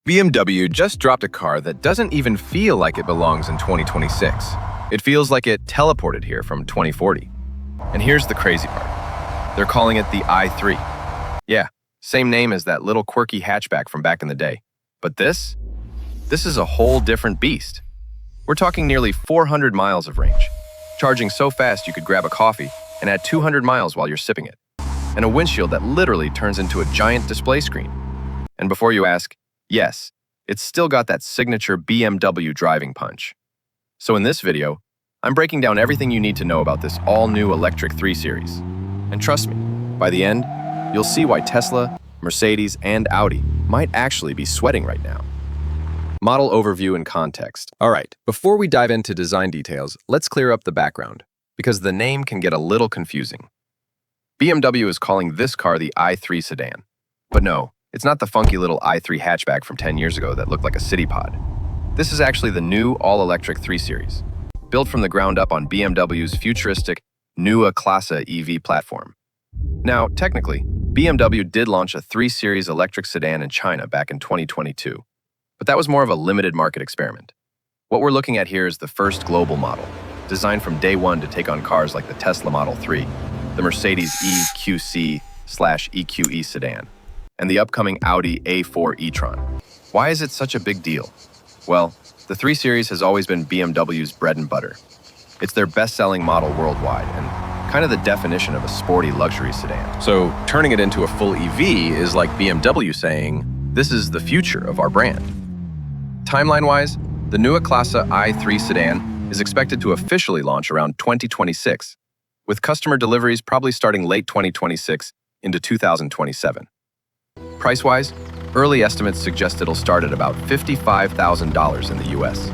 BMW just dropped a car that doesn't even feel like it belongs in 2026. It feels like it teleported here from 2040. And here's the crazy part. They're calling it the i3. Yeah, same name as that little quirky hatchback from back in the day. But this is a whole different beast. We're talking nearly 400 miles of range, charging so fast you could grab a coffee and add 200 miles while you're sipping it, and a windshield that literally turns into a giant display screen. And before you ask, yes, it's still got that signature BMW driving punch. So in this video, I'm breaking down everything you need to know about this all-new electric 3 Series. And trust me, by the end, you'll see why Tesla, Mercedes, and Audi might actually be sweating right now. Model overview and context. All right, before we dive into design details, let's clear up the background, because the name can get a little confusing. BMW is calling this car the i3 sedan. But no, it's not the funky little i3 hatchback from 10 years ago that looked like a city pod. This is actually the new all-electric 3 Series, built from the ground up on BMW's futuristic Neue Klasse EV platform. Now, technically, BMW did launch a 3 Series electric sedan in China back in 2022, but that was more of a limited market experiment. What we're looking at here is the first global model, designed from day one to take on cars like the Tesla Model 3, the Mercedes EQC/EQE sedan, and the upcoming Audi A4 e-tron. Why is it such a big deal? Well, the 3 Series has always been BMW's bread and butter. It's their best-selling model worldwide and kind of the definition of a sporty luxury sedan. So turning it into a full EV is like BMW saying, this is the future of our brand. Timeline-wise, the Neue Klasse i3 sedan is expected to officially launch around 2026, with customer deliveries probably starting late 2026 into 2027. Price-wise, early estimates suggest it'll start at about $55,000 in the US,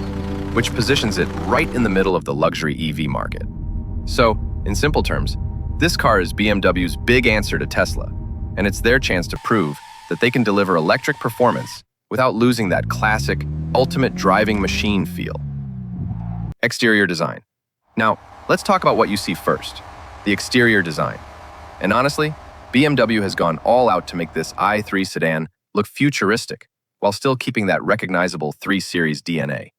which positions it right in the middle of the luxury EV market. So, in simple terms, this car is BMW's big answer to Tesla, and it's their chance to prove that they can deliver electric performance without losing that classic, ultimate driving machine feel. Exterior design. Now, let's talk about what you see first, the exterior design. And honestly, BMW has gone all out to make this i3 sedan look futuristic, while still keeping that recognizable 3 Series DNA.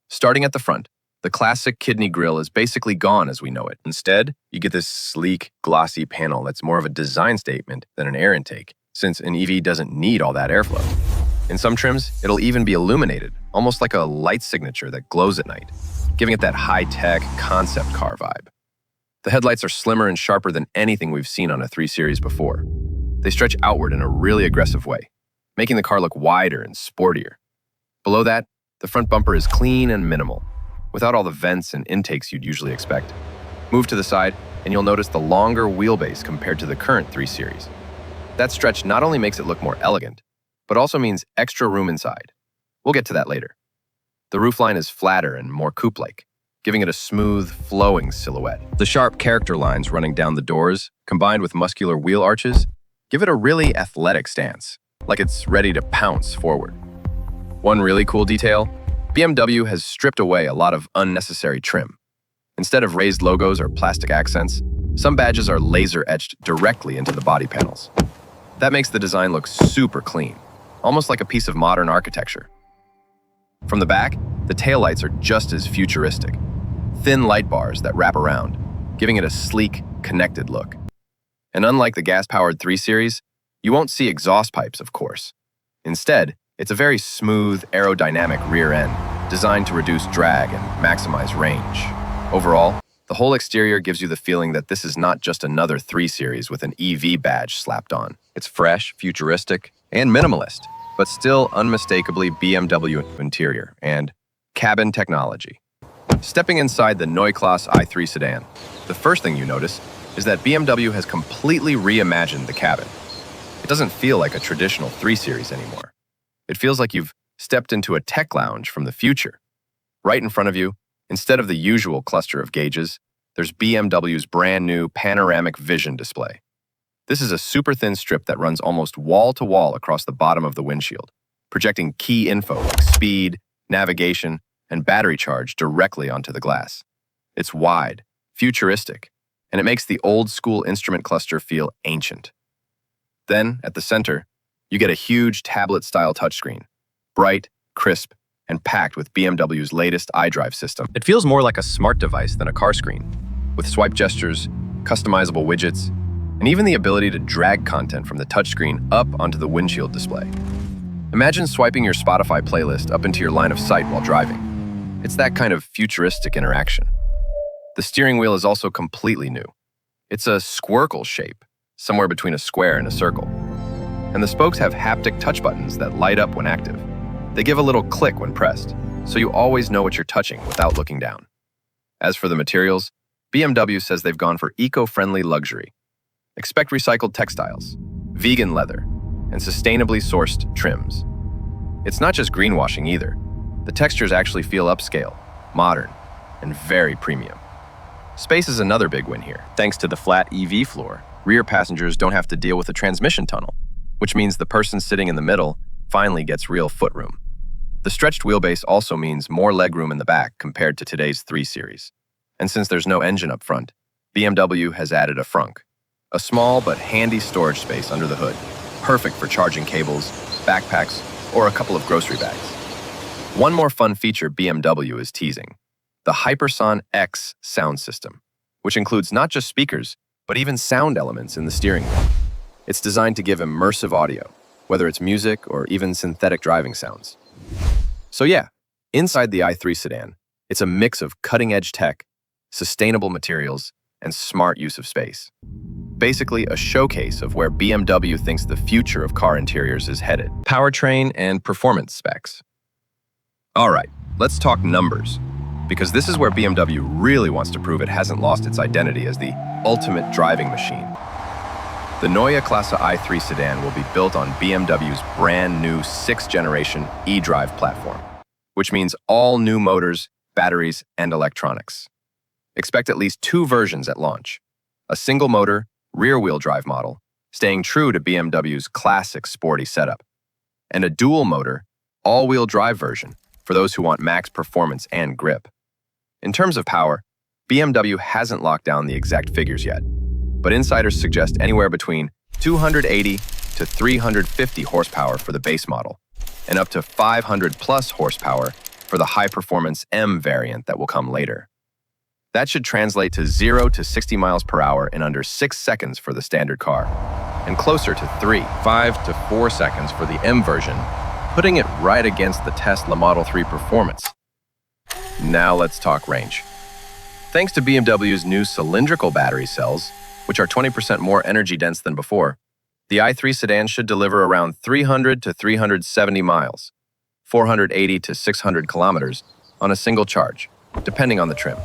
Starting at the front, the classic kidney grille is basically gone as we know it. Instead, you get this sleek, glossy panel that's more of a design statement than an air intake, since an EV doesn't need all that airflow. In some trims, it'll even be illuminated, almost like a light signature that glows at night, giving it that high-tech concept car vibe. The headlights are slimmer and sharper than anything we've seen on a 3 Series before. They stretch outward in a really aggressive way, making the car look wider and sportier. Below that, the front bumper is clean and minimal, without all the vents and intakes you'd usually expect. Move to the side, and you'll notice the longer wheelbase compared to the current 3 Series. That stretch not only makes it look more elegant, but also means extra room inside. We'll get to that later. The roofline is flatter and more coupe-like, giving it a smooth, flowing silhouette. The sharp character lines running down the doors, combined with muscular wheel arches, give it a really athletic stance, like it's ready to pounce forward. One really cool detail, BMW has stripped away a lot of unnecessary trim. Instead of raised logos or plastic accents, some badges are laser-etched directly into the body panels. That makes the design look super clean, almost like a piece of modern architecture. From the back, the taillights are just as futuristic. Thin light bars that wrap around, giving it a sleek, connected look. And unlike the gas-powered 3 Series, you won't see exhaust pipes, of course. Instead, it's a very smooth, aerodynamic rear end, designed to reduce drag and maximize range. Overall, the whole exterior gives you the feeling that this is not just another 3 Series with an EV badge slapped on. It's fresh, futuristic, and minimalist, but still unmistakably BMW interior and cabin technology. Stepping inside the Neue Klasse i3 sedan, the first thing you notice is that BMW has completely reimagined the cabin. It doesn't feel like a traditional 3 Series anymore. It feels like you've stepped into a tech lounge from the future. Right in front of you, instead of the usual cluster of gauges, there's BMW's brand new panoramic vision display. This is a super thin strip that runs almost wall-to-wall across the bottom of the windshield, projecting key info like speed, navigation, and battery charge directly onto the glass. It's wide, futuristic, and it makes the old-school instrument cluster feel ancient. Then, at the center, you get a huge tablet-style touchscreen, bright, crisp, and packed with BMW's latest iDrive system. It feels more like a smart device than a car screen, with swipe gestures, customizable widgets, and even the ability to drag content from the touchscreen up onto the windshield display. Imagine swiping your Spotify playlist up into your line of sight while driving. It's that kind of futuristic interaction. The steering wheel is also completely new. It's a squircle shape, somewhere between a square and a circle. And the spokes have haptic touch buttons that light up when active. They give a little click when pressed, so you always know what you're touching without looking down. As for the materials, BMW says they've gone for eco-friendly luxury. Expect recycled textiles, vegan leather, and sustainably sourced trims. It's not just greenwashing either. The textures actually feel upscale, modern, and very premium. Space is another big win here. Thanks to the flat EV floor, rear passengers don't have to deal with a transmission tunnel, which means the person sitting in the middle finally gets real footroom. The stretched wheelbase also means more legroom in the back compared to today's 3 Series. And since there's no engine up front, BMW has added a frunk, a small but handy storage space under the hood, perfect for charging cables, backpacks, or a couple of grocery bags. One more fun feature BMW is teasing: the Hyperson X sound system, which includes not just speakers, but even sound elements in the steering wheel. It's designed to give immersive audio, whether it's music or even synthetic driving sounds. So yeah, inside the i3 sedan, it's a mix of cutting-edge tech, sustainable materials, and smart use of space. Basically, a showcase of where BMW thinks the future of car interiors is headed. Powertrain and performance specs. All right, let's talk numbers, because this is where BMW really wants to prove it hasn't lost its identity as the ultimate driving machine. The Neue Klasse i3 sedan will be built on BMW's brand new 6th generation eDrive platform, which means all new motors, batteries, and electronics. Expect at least 2 versions at launch: a single motor, rear-wheel drive model, staying true to BMW's classic sporty setup, and a dual motor, all-wheel drive version for those who want max performance and grip. In terms of power, BMW hasn't locked down the exact figures yet, but insiders suggest anywhere between 280 to 350 horsepower for the base model, and up to 500 plus horsepower for the high-performance M variant that will come later. That should translate to 0 to 60 miles per hour in under 6 seconds for the standard car, and closer to 5 to 4 seconds for the M version, putting it right against the Tesla Model 3 performance. Now let's talk range. Thanks to BMW's new cylindrical battery cells, which are 20% more energy dense than before, the i3 sedan should deliver around 300 to 370 miles, 480 to 600 kilometers, on a single charge, depending on the trim.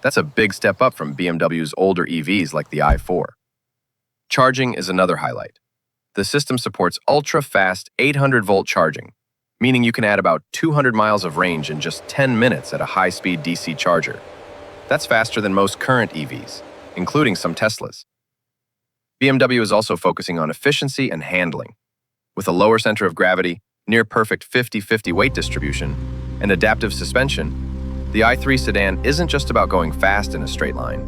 That's a big step up from BMW's older EVs like the i4. Charging is another highlight. The system supports ultra-fast 800-volt charging, meaning you can add about 200 miles of range in just 10 minutes at a high-speed DC charger. That's faster than most current EVs, including some Teslas. BMW is also focusing on efficiency and handling. With a lower center of gravity, near-perfect 50-50 weight distribution, and adaptive suspension, the i3 sedan isn't just about going fast in a straight line.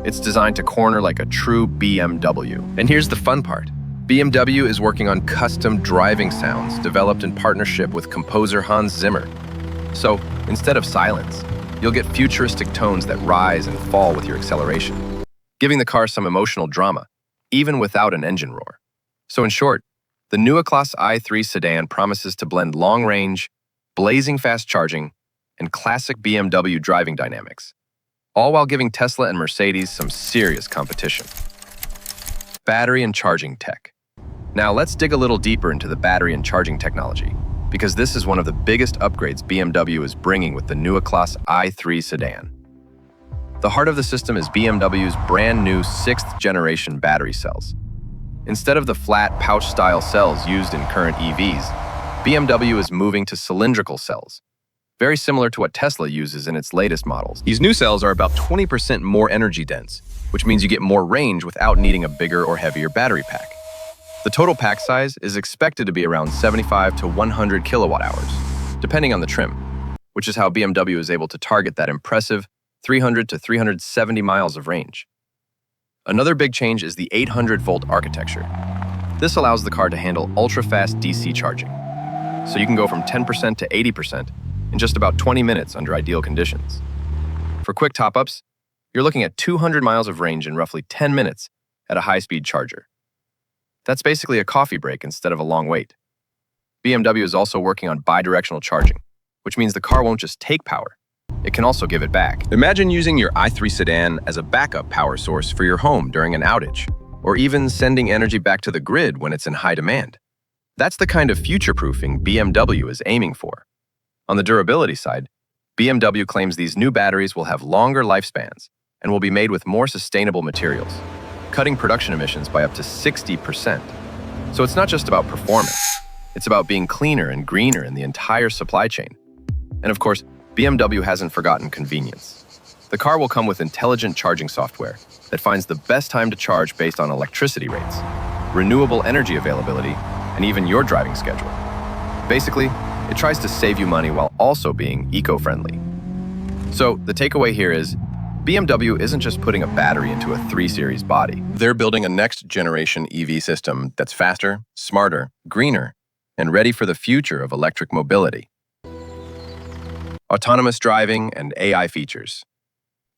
It's designed to corner like a true BMW. And here's the fun part. BMW is working on custom driving sounds developed in partnership with composer Hans Zimmer. So, instead of silence, you'll get futuristic tones that rise and fall with your acceleration, giving the car some emotional drama, even without an engine roar. So in short, the Neue Klasse i3 sedan promises to blend long-range, blazing fast charging, and classic BMW driving dynamics, all while giving Tesla and Mercedes some serious competition. Battery and charging tech. Now let's dig a little deeper into the battery and charging technology, because this is one of the biggest upgrades BMW is bringing with the Neue Klasse i3 sedan. The heart of the system is BMW's brand new 6th generation battery cells. Instead of the flat pouch-style cells used in current EVs, BMW is moving to cylindrical cells, very similar to what Tesla uses in its latest models. These new cells are about 20% more energy dense, which means you get more range without needing a bigger or heavier battery pack. The total pack size is expected to be around 75 to 100 kilowatt hours, depending on the trim, which is how BMW is able to target that impressive 300 to 370 miles of range. Another big change is the 800-volt architecture. This allows the car to handle ultra-fast DC charging. so you can go from 10% to 80% in just about 20 minutes under ideal conditions. For quick top-ups, you're looking at 200 miles of range in roughly 10 minutes at a high-speed charger. That's basically a coffee break instead of a long wait. BMW is also working on bidirectional charging, which means the car won't just take power, it can also give it back. Imagine using your i3 sedan as a backup power source for your home during an outage, or even sending energy back to the grid when it's in high demand. That's the kind of future-proofing BMW is aiming for. On the durability side, BMW claims these new batteries will have longer lifespans and will be made with more sustainable materials, cutting production emissions by up to 60%. So it's not just about performance, it's about being cleaner and greener in the entire supply chain. And of course, BMW hasn't forgotten convenience. The car will come with intelligent charging software that finds the best time to charge based on electricity rates, renewable energy availability, and even your driving schedule. Basically, it tries to save you money while also being eco-friendly. So the takeaway here is, BMW isn't just putting a battery into a 3 Series body. They're building a next-generation EV system that's faster, smarter, greener, and ready for the future of electric mobility. Autonomous driving and AI features.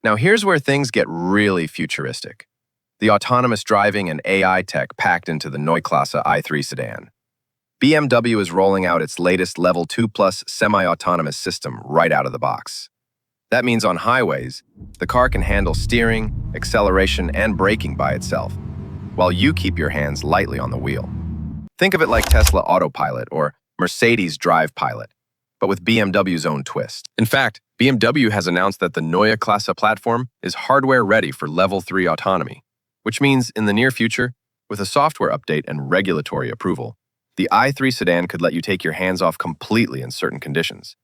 Now here's where things get really futuristic. The autonomous driving and AI tech packed into the Neue Klasse i3 sedan. BMW is rolling out its latest Level 2+ semi-autonomous system right out of the box. That means on highways, the car can handle steering, acceleration, and braking by itself, while you keep your hands lightly on the wheel. Think of it like Tesla Autopilot or Mercedes Drive Pilot, but with BMW's own twist. In fact, BMW has announced that the Neue Klasse platform is hardware-ready for Level 3 autonomy, which means in the near future, with a software update and regulatory approval, the i3 sedan could let you take your hands off completely in certain conditions,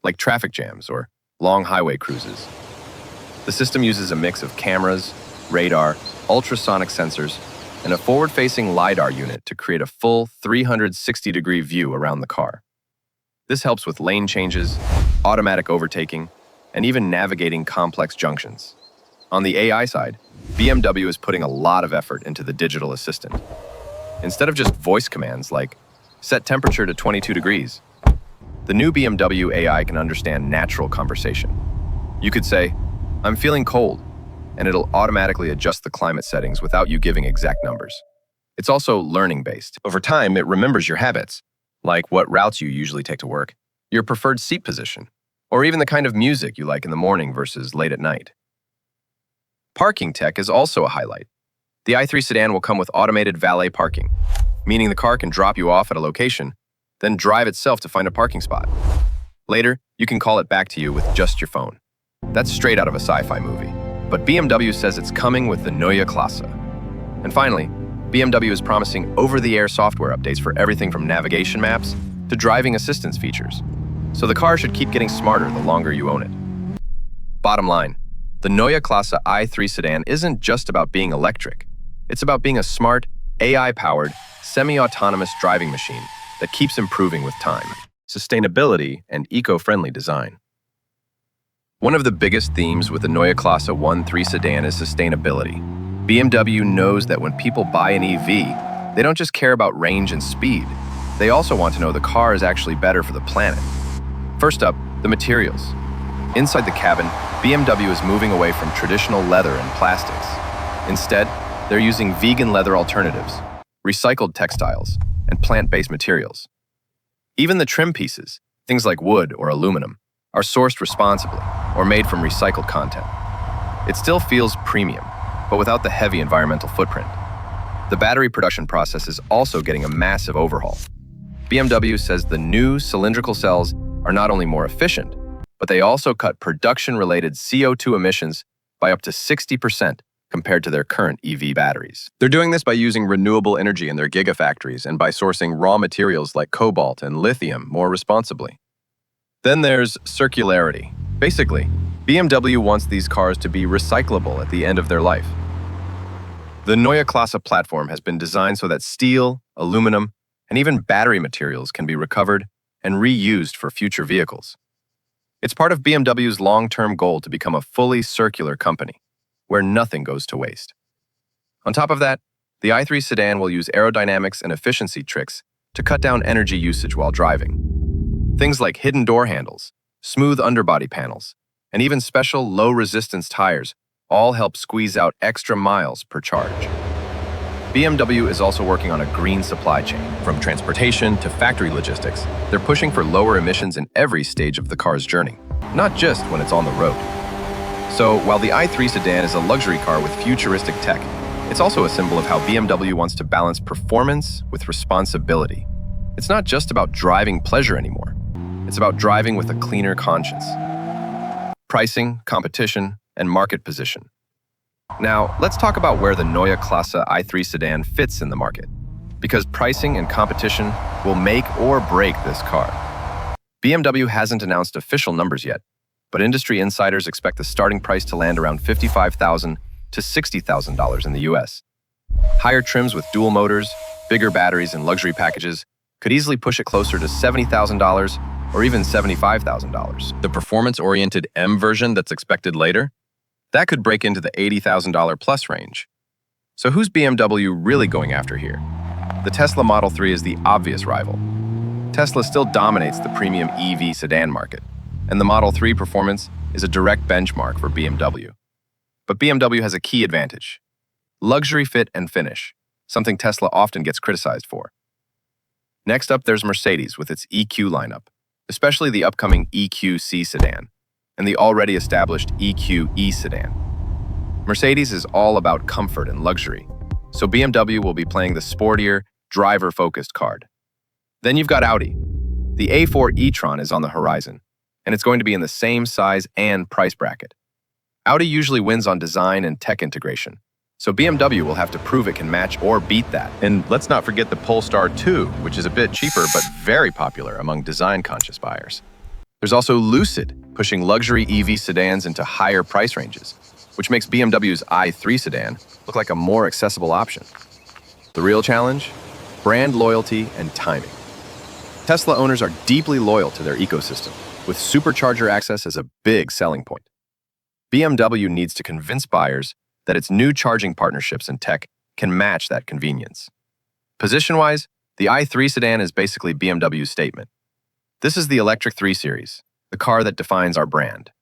like traffic jams or long highway cruises. The system uses a mix of cameras, radar, ultrasonic sensors, and a forward-facing LiDAR unit to create a full 360-degree view around the car. This helps with lane changes, automatic overtaking, and even navigating complex junctions. On the AI side, BMW is putting a lot of effort into the digital assistant. Instead of just voice commands like, set temperature to 22 degrees, the new BMW AI can understand natural conversation. You could say, I'm feeling cold, and it'll automatically adjust the climate settings without you giving exact numbers. It's also learning-based. Over time, it remembers your habits, like what routes you usually take to work, your preferred seat position, or even the kind of music you like in the morning versus late at night. Parking tech is also a highlight. The i3 sedan will come with automated valet parking, meaning the car can drop you off at a location, then drive itself to find a parking spot. Later, you can call it back to you with just your phone. That's straight out of a sci-fi movie. But BMW says it's coming with the Neue Klasse. And finally, BMW is promising over-the-air software updates for everything from navigation maps to driving assistance features. So the car should keep getting smarter the longer you own it. Bottom line, the Neue Klasse i3 sedan isn't just about being electric. It's about being a smart, AI-powered, semi-autonomous driving machine that keeps improving with time, sustainability, and eco-friendly design. One of the biggest themes with the Neue Klasse i3 sedan is sustainability. BMW knows that when people buy an EV, they don't just care about range and speed. They also want to know the car is actually better for the planet. First up, the materials. Inside the cabin, BMW is moving away from traditional leather and plastics. Instead, they're using vegan leather alternatives, recycled textiles, and plant-based materials. Even the trim pieces, things like wood or aluminum, are sourced responsibly or made from recycled content. It still feels premium, but without the heavy environmental footprint. The battery production process is also getting a massive overhaul. BMW says the new cylindrical cells are not only more efficient, but they also cut production-related CO2 emissions by up to 60% compared to their current EV batteries. They're doing this by using renewable energy in their gigafactories and by sourcing raw materials like cobalt and lithium more responsibly. Then there's circularity. Basically, BMW wants these cars to be recyclable at the end of their life. The Neue Klasse platform has been designed so that steel, aluminum, and even battery materials can be recovered and reused for future vehicles. It's part of BMW's long-term goal to become a fully circular company, where nothing goes to waste. On top of that, the i3 sedan will use aerodynamics and efficiency tricks to cut down energy usage while driving. Things like hidden door handles, smooth underbody panels, and even special low-resistance tires all help squeeze out extra miles per charge. BMW is also working on a green supply chain. From transportation to factory logistics, they're pushing for lower emissions in every stage of the car's journey, not just when it's on the road. So, while the i3 sedan is a luxury car with futuristic tech, it's also a symbol of how BMW wants to balance performance with responsibility. It's not just about driving pleasure anymore. It's about driving with a cleaner conscience. Pricing, competition, and market position. Now, let's talk about where the Neue Klasse i3 sedan fits in the market, because pricing and competition will make or break this car. BMW hasn't announced official numbers yet, but industry insiders expect the starting price to land around $55,000 to $60,000 in the US. Higher trims with dual motors, bigger batteries, and luxury packages could easily push it closer to $70,000 or even $75,000. The performance-oriented M version that's expected later? That could break into the $80,000 plus range. So who's BMW really going after here? The Tesla Model 3 is the obvious rival. Tesla still dominates the premium EV sedan market, and the Model 3 performance is a direct benchmark for BMW. But BMW has a key advantage: luxury fit and finish, something Tesla often gets criticized for. Next up, there's Mercedes with its EQ lineup, especially the upcoming EQ-C sedan and the already established EQ-E sedan. Mercedes is all about comfort and luxury, so BMW will be playing the sportier, driver-focused card. Then you've got Audi. The A4 e-tron is on the horizon, and it's going to be in the same size and price bracket. Audi usually wins on design and tech integration, so BMW will have to prove it can match or beat that. And let's not forget the Polestar 2, which is a bit cheaper but very popular among design-conscious buyers. There's also Lucid, pushing luxury EV sedans into higher price ranges, which makes BMW's i3 sedan look like a more accessible option. The real challenge? Brand loyalty and timing. Tesla owners are deeply loyal to their ecosystem, with supercharger access as a big selling point. BMW needs to convince buyers that its new charging partnerships and tech can match that convenience. Position-wise, the i3 sedan is basically BMW's statement. This is the electric 3 Series, the car that defines our brand.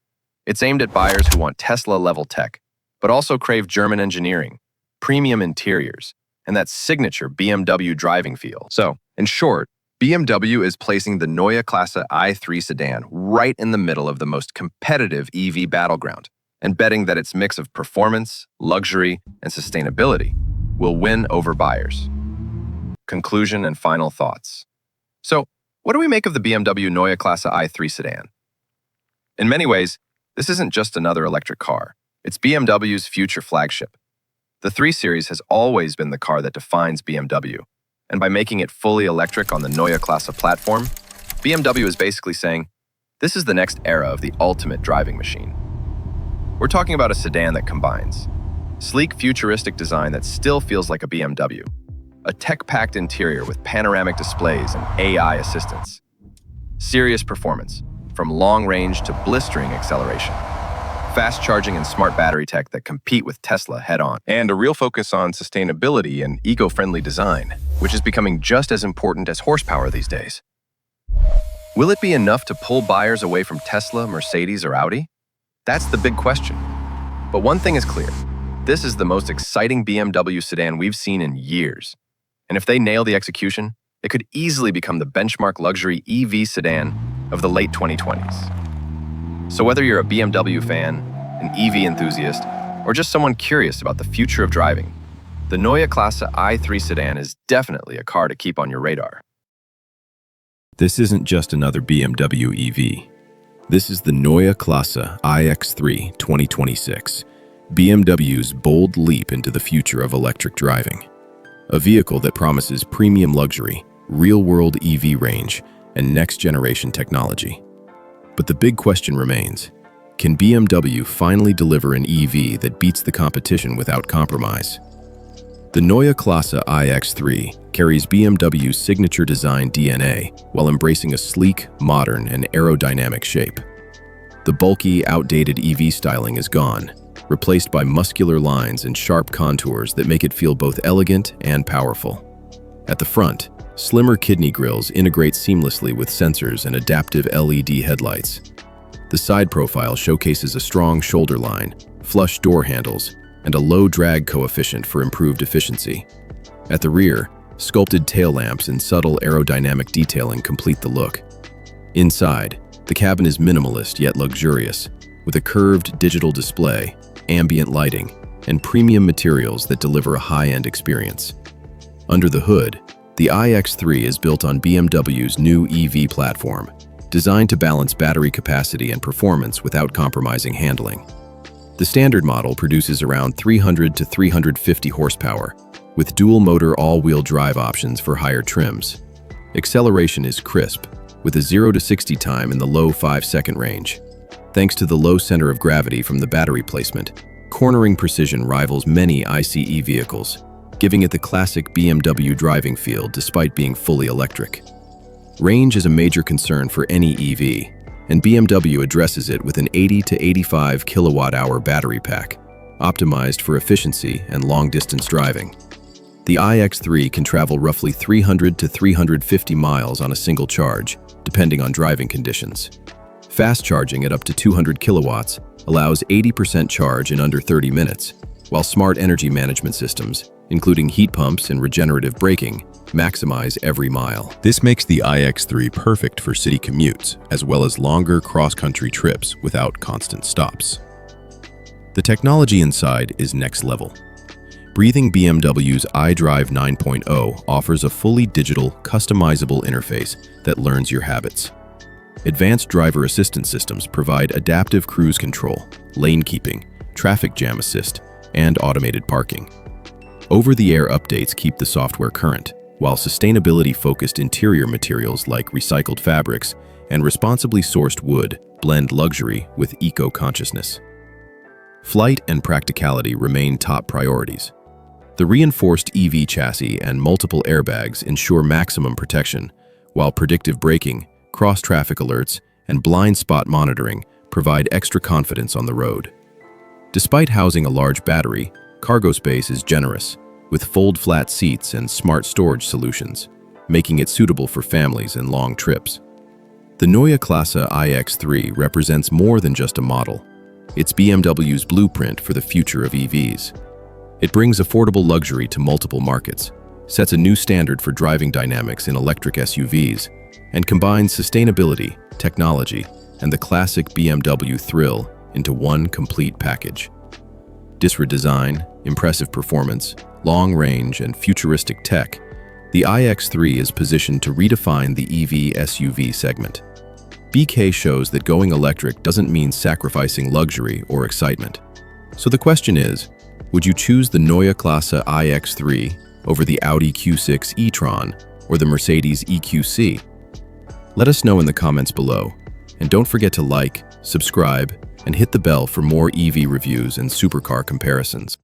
It's aimed at buyers who want Tesla-level tech, but also crave German engineering, premium interiors, and that signature BMW driving feel. So, in short, BMW is placing the Neue Klasse i3 sedan right in the middle of the most competitive EV battleground, and betting that its mix of performance, luxury, and sustainability will win over buyers. Conclusion and final thoughts. So, what do we make of the BMW Neue Klasse i3 sedan? In many ways, this isn't just another electric car. It's BMW's future flagship. The 3 Series has always been the car that defines BMW, and by making it fully electric on the Neue Klasse platform, BMW is basically saying, this is the next era of the ultimate driving machine. We're talking about a sedan that combines sleek, futuristic design that still feels like a BMW, a tech-packed interior with panoramic displays and AI assistance, serious performance, from long range to blistering acceleration, fast charging and smart battery tech that compete with Tesla head-on, and a real focus on sustainability and eco-friendly design, which is becoming just as important as horsepower these days. Will it be enough to pull buyers away from Tesla, Mercedes, or Audi? That's the big question. But one thing is clear. This is the most exciting BMW sedan we've seen in years. And if they nail the execution, it could easily become the benchmark luxury EV sedan of the late 2020s. So whether you're a BMW fan, an EV enthusiast, or just someone curious about the future of driving, the Neue Klasse i3 sedan is definitely a car to keep on your radar. This isn't just another BMW EV. This is the Neue Klasse iX3 2026, BMW's bold leap into the future of electric driving. A vehicle that promises premium luxury, real-world EV range, and next-generation technology. But the big question remains, can BMW finally deliver an EV that beats the competition without compromise? The Neue Klasse iX3 carries BMW's signature design DNA while embracing a sleek, modern, and aerodynamic shape. The bulky, outdated EV styling is gone, replaced by muscular lines and sharp contours that make it feel both elegant and powerful. At the front, Slimmer kidney grills integrate seamlessly with sensors and adaptive LED headlights. The side profile showcases a strong shoulder line, flush door handles, and a low drag coefficient for improved efficiency. At the rear, sculpted tail lamps and subtle aerodynamic detailing complete the look. Inside, the cabin is minimalist yet luxurious, with a curved digital display, ambient lighting, and premium materials that deliver a high-end experience. Under the hood, the iX3 is built on BMW's new EV platform, designed to balance battery capacity and performance without compromising handling. The standard model produces around 300 to 350 horsepower, with dual-motor all-wheel drive options for higher trims. Acceleration is crisp, with a 0 to 60 time in the low 5-second range. Thanks to the low center of gravity from the battery placement, cornering precision rivals many ICE vehicles, giving it the classic BMW driving feel despite being fully electric. Range is a major concern for any EV, and BMW addresses it with an 80 to 85 kilowatt-hour battery pack, optimized for efficiency and long-distance driving. The iX3 can travel roughly 300 to 350 miles on a single charge, depending on driving conditions. Fast charging at up to 200 kilowatts allows 80% charge in under 30 minutes, while smart energy management systems, including heat pumps and regenerative braking, maximize every mile. This makes the iX3 perfect for city commutes, as well as longer cross-country trips without constant stops. The technology inside is next level. Breathing BMW's iDrive 9.0 offers a fully digital, customizable interface that learns your habits. Advanced driver assistance systems provide adaptive cruise control, lane keeping, traffic jam assist, and automated parking. Over-the-air updates keep the software current, while sustainability-focused interior materials like recycled fabrics and responsibly sourced wood blend luxury with eco-consciousness. Flight and practicality remain top priorities. The reinforced EV chassis and multiple airbags ensure maximum protection, while predictive braking, cross-traffic alerts, and blind spot monitoring provide extra confidence on the road. Despite housing a large battery, cargo space is generous, with fold-flat seats and smart storage solutions, making it suitable for families and long trips. The Neue Klasse iX3 represents more than just a model. It's BMW's blueprint for the future of EVs. It brings affordable luxury to multiple markets, sets a new standard for driving dynamics in electric SUVs, and combines sustainability, technology, and the classic BMW thrill into one complete package. Discreet design, impressive performance, long range, and futuristic tech, the iX3 is positioned to redefine the EV SUV segment. BK shows that going electric doesn't mean sacrificing luxury or excitement. So the question is, would you choose the Neue Klasse iX3 over the Audi Q6 e-tron or the Mercedes EQC? Let us know in the comments below, and don't forget to like, subscribe, and hit the bell for more EV reviews and supercar comparisons.